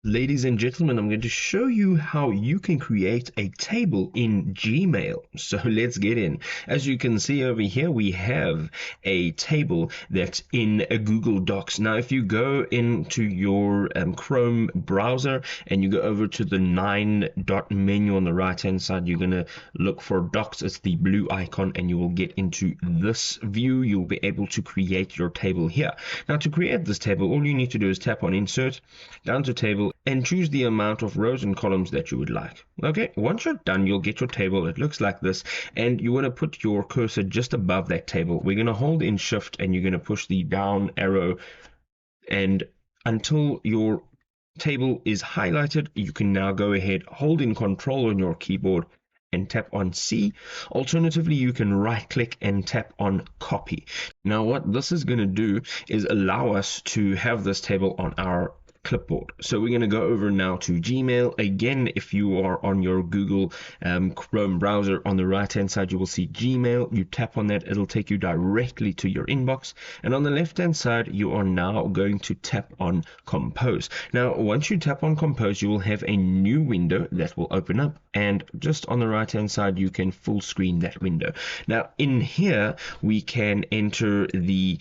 Ladies and gentlemen, I'm going to show you how you can create a table in Gmail. So let's get in. As you can see over here, we have a table that's in a Google Docs. Now, if you go into your Chrome browser and you go over to the 9-dot menu on the right-hand side, you're going to look for Docs. It's the blue icon, and you will get into this view. You'll be able to create your table here. Now, to create this table, all you need to do is tap on Insert, down to Table, and choose the amount of rows and columns that you would like. Okay, once you're done, you'll get your table. It looks like this, and you want to put your cursor just above that table. We're going to hold in Shift, and you're going to push the down arrow, and until your table is highlighted, you can now go ahead, hold in Control on your keyboard, and tap on C. Alternatively, you can right click and tap on copy. Now what this is going to do is allow us to have this table on our clipboard. So we're going to go over now to Gmail. Again, if you are on your Google Chrome browser, on the right hand side you will see Gmail. You tap on that, it'll take you directly to your inbox, and on the left hand side you are now going to tap on Compose. Now once you tap on Compose, you will have a new window that will open up, and just on the right hand side you can full screen that window. Now in here we can enter the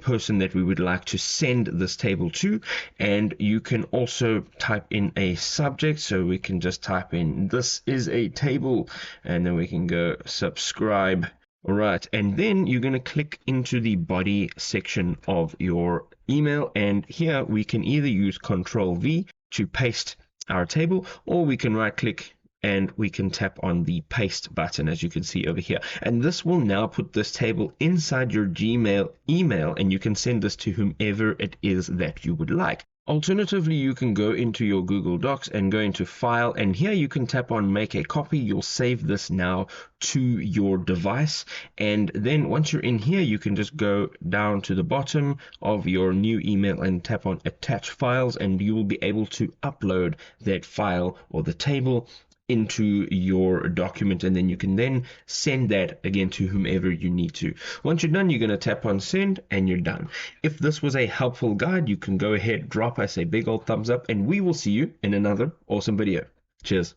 person that we would like to send this table to, and you can also type in a subject. So we can just type in "this is a table," and then we can go subscribe. All right, and then you're going to click into the body section of your email, and here we can either use Control V to paste our table, or we can right click and we can tap on the paste button, as you can see over here, and this will now put this table inside your Gmail email, and you can send this to whomever it is that you would like. Alternatively, you can go into your Google Docs and go into File, and here you can tap on Make a Copy. You'll save this now to your device, and then once you're in here, you can just go down to the bottom of your new email and tap on Attach Files, and you will be able to upload that file or the table into your document, and then you can then send that again to whomever you need to. Once you're done, you're going to tap on Send, and you're done. If this was a helpful guide, you can go ahead, drop us a big old thumbs up, and we will see you in another awesome video. Cheers.